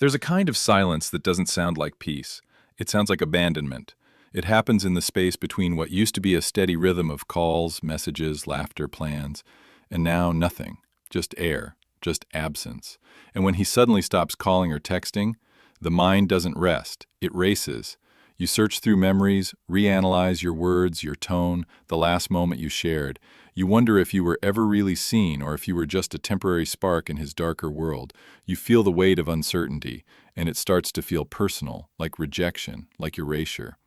There's a kind of silence that doesn't sound like peace. It sounds like abandonment. It happens in the space between what used to be a steady rhythm of calls, messages, laughter, plans, and now nothing. Just air, just absence. And when he suddenly stops calling or texting, the mind doesn't rest. It races. You search through memories, reanalyze your words, your tone, the last moment you shared. You wonder if you were ever really seen or if you were just a temporary spark in his darker world. You feel the weight of uncertainty, and it starts to feel personal, like rejection, like erasure.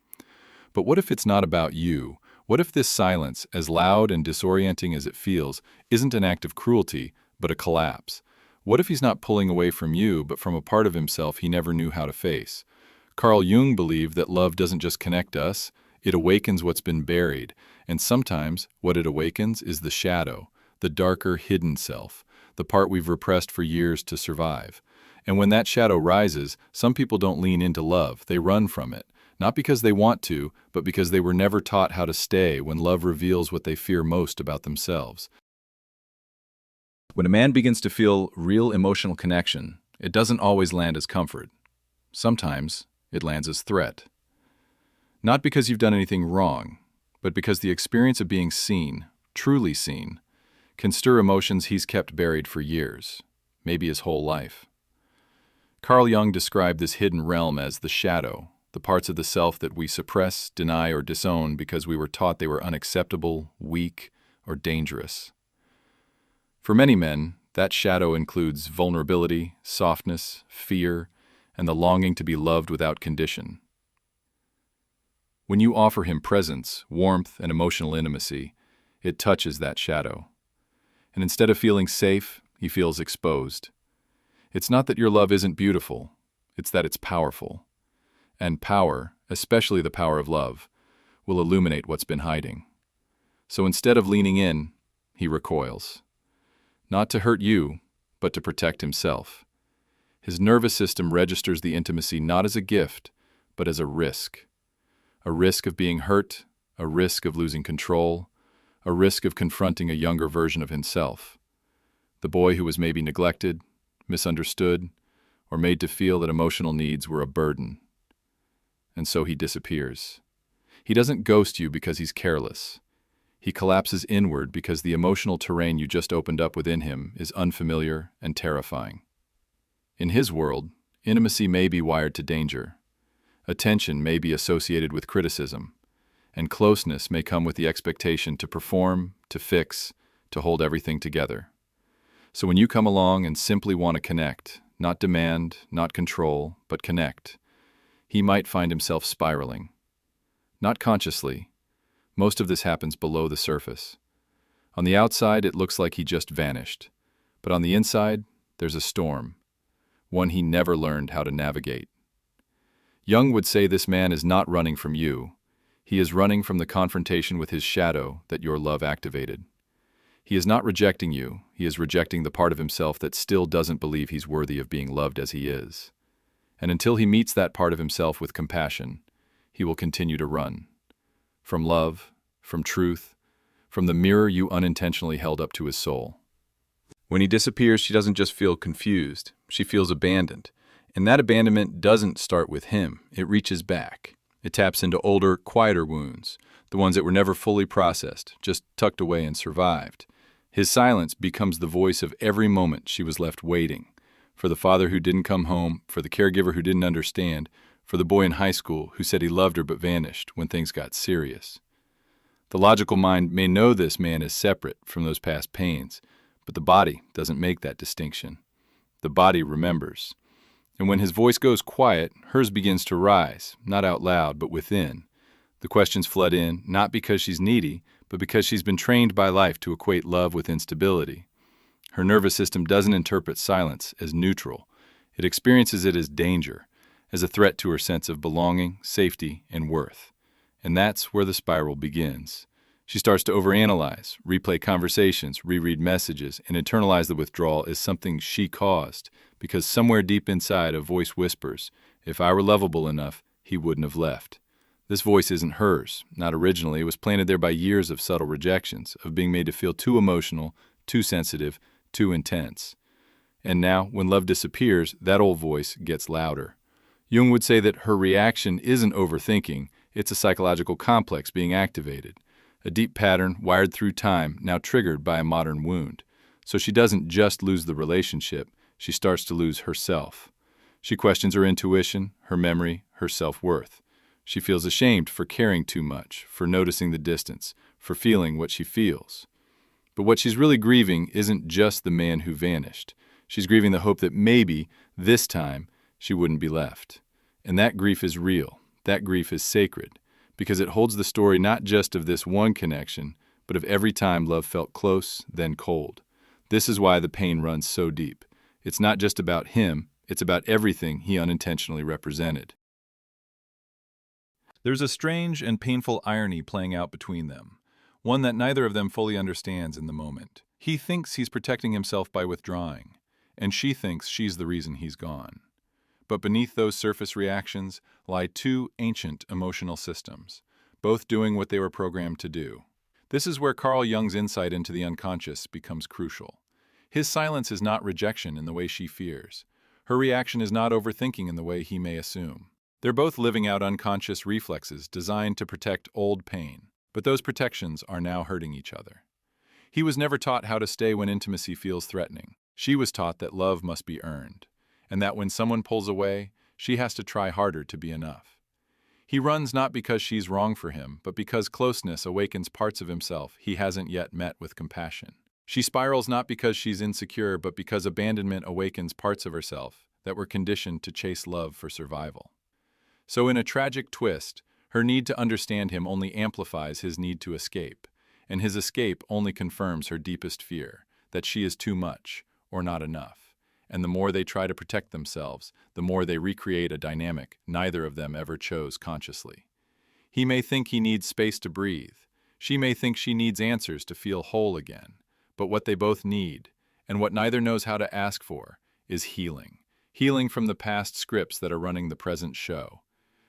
But what if it's not about you? What if this silence, as loud and disorienting as it feels, isn't an act of cruelty, but a collapse? What if he's not pulling away from you, but from a part of himself he never knew how to face? Carl Jung believed that love doesn't just connect us, it awakens what's been buried, and sometimes what it awakens is the shadow, the darker, hidden self, the part we've repressed for years to survive. And when that shadow rises, some people don't lean into love, they run from it, not because they want to, but because they were never taught how to stay when love reveals what they fear most about themselves. When a man begins to feel real emotional connection, it doesn't always land as comfort. Sometimes it lands as threat. Not because you've done anything wrong, but because the experience of being seen, truly seen, can stir emotions he's kept buried for years, maybe his whole life. Carl Jung described this hidden realm as the shadow, the parts of the self that we suppress, deny, or disown because we were taught they were unacceptable, weak, or dangerous. For many men, that shadow includes vulnerability, softness, fear, and the longing to be loved without condition. When you offer him presence, warmth, and emotional intimacy, it touches that shadow. And instead of feeling safe, he feels exposed. It's not that your love isn't beautiful, it's that it's powerful. And power, especially the power of love, will illuminate what's been hiding. So instead of leaning in, he recoils. Not to hurt you, but to protect himself. His nervous system registers the intimacy not as a gift, but as a risk. A risk of being hurt, a risk of losing control, a risk of confronting a younger version of himself. The boy who was maybe neglected, misunderstood, or made to feel that emotional needs were a burden. And so he disappears. He doesn't ghost you because he's careless. He collapses inward because the emotional terrain you just opened up within him is unfamiliar and terrifying. In his world, intimacy may be wired to danger. Attention may be associated with criticism, and closeness may come with the expectation to perform, to fix, to hold everything together. So when you come along and simply want to connect, not demand, not control, but connect, he might find himself spiraling. Not consciously. Most of this happens below the surface. On the outside, it looks like he just vanished. But on the inside, there's a storm, one he never learned how to navigate. Jung would say this man is not running from you. He is running from the confrontation with his shadow that your love activated. He is not rejecting you. He is rejecting the part of himself that still doesn't believe he's worthy of being loved as he is. And until he meets that part of himself with compassion, he will continue to run. From love, from truth, from the mirror you unintentionally held up to his soul. When he disappears, she doesn't just feel confused. She feels abandoned. And that abandonment doesn't start with him. It reaches back. It taps into older, quieter wounds, the ones that were never fully processed, just tucked away and survived. His silence becomes the voice of every moment she was left waiting. For the father who didn't come home, for the caregiver who didn't understand, for the boy in high school who said he loved her but vanished when things got serious. The logical mind may know this man is separate from those past pains, but the body doesn't make that distinction. The body remembers. And when his voice goes quiet, hers begins to rise, not out loud, but within. The questions flood in, not because she's needy, but because she's been trained by life to equate love with instability. Her nervous system doesn't interpret silence as neutral. It experiences it as danger, as a threat to her sense of belonging, safety, and worth. And that's where the spiral begins. She starts to overanalyze, replay conversations, reread messages, and internalize the withdrawal as something she caused, because somewhere deep inside a voice whispers, if I were lovable enough, he wouldn't have left. This voice isn't hers, not originally. It was planted there by years of subtle rejections, of being made to feel too emotional, too sensitive, too intense. And now, when love disappears, that old voice gets louder. Jung would say that her reaction isn't overthinking, it's a psychological complex being activated. A deep pattern wired through time, now triggered by a modern wound. So she doesn't just lose the relationship, she starts to lose herself. She questions her intuition, her memory, her self-worth. She feels ashamed for caring too much, for noticing the distance, for feeling what she feels. But what she's really grieving isn't just the man who vanished. She's grieving the hope that maybe, this time, she wouldn't be left. And that grief is real. That grief is sacred, because it holds the story not just of this one connection, but of every time love felt close, then cold. This is why the pain runs so deep. It's not just about him, it's about everything he unintentionally represented. There's a strange and painful irony playing out between them, one that neither of them fully understands in the moment. He thinks he's protecting himself by withdrawing, and she thinks she's the reason he's gone. But beneath those surface reactions lie two ancient emotional systems, both doing what they were programmed to do. This is where Carl Jung's insight into the unconscious becomes crucial. His silence is not rejection in the way she fears. Her reaction is not overthinking in the way he may assume. They're both living out unconscious reflexes designed to protect old pain, but those protections are now hurting each other. He was never taught how to stay when intimacy feels threatening. She was taught that love must be earned, and that when someone pulls away, she has to try harder to be enough. He runs not because she's wrong for him, but because closeness awakens parts of himself he hasn't yet met with compassion. She spirals not because she's insecure, but because abandonment awakens parts of herself that were conditioned to chase love for survival. So in a tragic twist, her need to understand him only amplifies his need to escape, and his escape only confirms her deepest fear, that she is too much or not enough. And the more they try to protect themselves, the more they recreate a dynamic neither of them ever chose consciously. He may think he needs space to breathe. She may think she needs answers to feel whole again. But what they both need, and what neither knows how to ask for, is healing. Healing from the past scripts that are running the present show.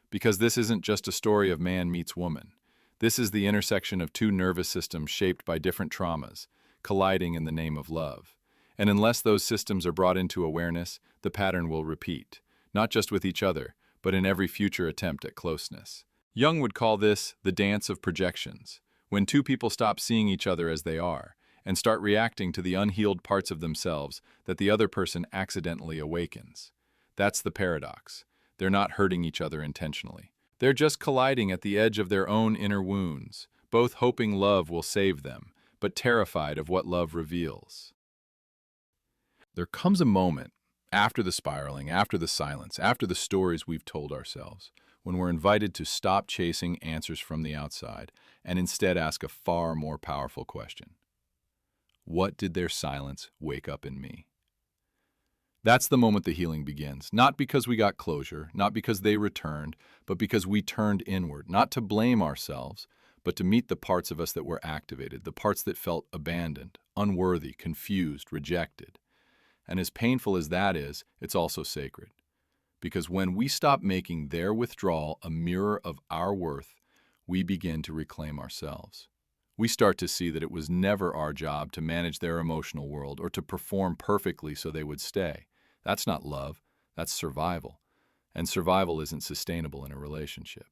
Because this isn't just a story of man meets woman. This is the intersection of two nervous systems shaped by different traumas, colliding in the name of love. And unless those systems are brought into awareness, the pattern will repeat, not just with each other, but in every future attempt at closeness. Jung would call this the dance of projections, when two people stop seeing each other as they are, and start reacting to the unhealed parts of themselves that the other person accidentally awakens. That's the paradox. They're not hurting each other intentionally. They're just colliding at the edge of their own inner wounds, both hoping love will save them, but terrified of what love reveals. There comes a moment, after the spiraling, after the silence, after the stories we've told ourselves, when we're invited to stop chasing answers from the outside and instead ask a far more powerful question. What did their silence wake up in me? That's the moment the healing begins, not because we got closure, not because they returned, but because we turned inward, not to blame ourselves, but to meet the parts of us that were activated, the parts that felt abandoned, unworthy, confused, rejected. And as painful as that is, it's also sacred. Because when we stop making their withdrawal a mirror of our worth, we begin to reclaim ourselves. We start to see that it was never our job to manage their emotional world or to perform perfectly so they would stay. That's not love, that's survival. And survival isn't sustainable in a relationship.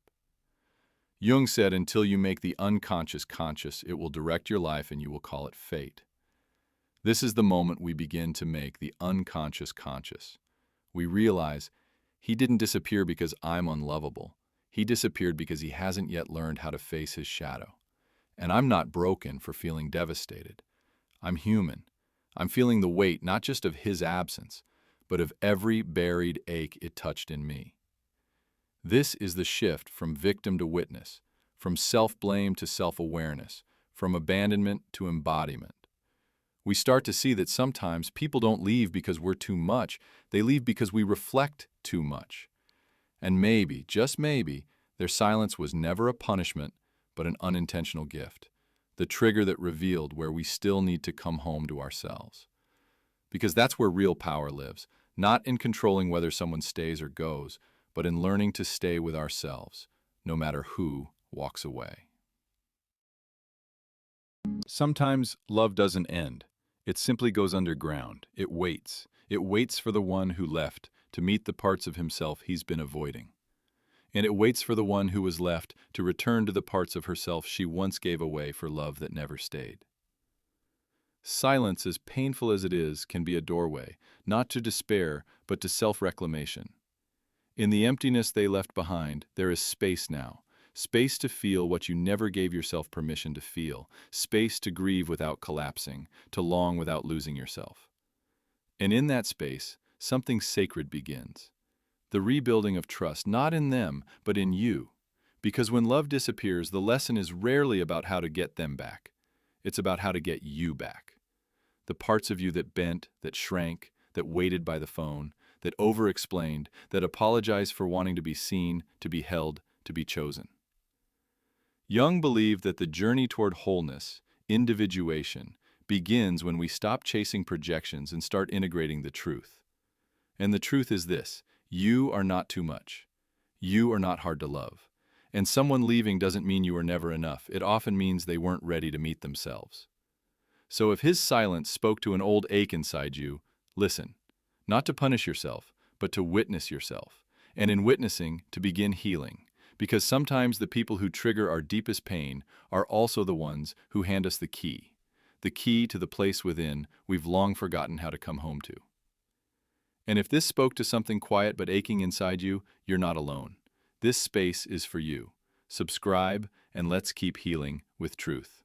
Jung said, until you make the unconscious conscious, it will direct your life and you will call it fate. This is the moment we begin to make the unconscious conscious. We realize he didn't disappear because I'm unlovable. He disappeared because he hasn't yet learned how to face his shadow. And I'm not broken for feeling devastated. I'm human. I'm feeling the weight not just of his absence, but of every buried ache it touched in me. This is the shift from victim to witness, from self-blame to self-awareness, from abandonment to embodiment. We start to see that sometimes people don't leave because we're too much, they leave because we reflect too much. And maybe, just maybe, their silence was never a punishment, but an unintentional gift, the trigger that revealed where we still need to come home to ourselves. Because that's where real power lives, not in controlling whether someone stays or goes, but in learning to stay with ourselves, no matter who walks away. Sometimes love doesn't end. It simply goes underground. It waits. It waits for the one who left to meet the parts of himself he's been avoiding. And it waits for the one who was left to return to the parts of herself she once gave away for love that never stayed. Silence, as painful as it is, can be a doorway, not to despair, but to self-reclamation. In the emptiness they left behind, there is space now. Space to feel what you never gave yourself permission to feel. Space to grieve without collapsing, to long without losing yourself. And in that space, something sacred begins. The rebuilding of trust, not in them, but in you. Because when love disappears, the lesson is rarely about how to get them back. It's about how to get you back. The parts of you that bent, that shrank, that waited by the phone, that over-explained, that apologized for wanting to be seen, to be held, to be chosen. Jung believed that the journey toward wholeness, individuation, begins when we stop chasing projections and start integrating the truth. And the truth is this: you are not too much. You are not hard to love. And someone leaving doesn't mean you were never enough. It often means they weren't ready to meet themselves. So if his silence spoke to an old ache inside you, listen. Not to punish yourself, but to witness yourself. And in witnessing, to begin healing. Because sometimes the people who trigger our deepest pain are also the ones who hand us the key to the place within we've long forgotten how to come home to. And if this spoke to something quiet but aching inside you, you're not alone. This space is for you. Subscribe, and let's keep healing with truth.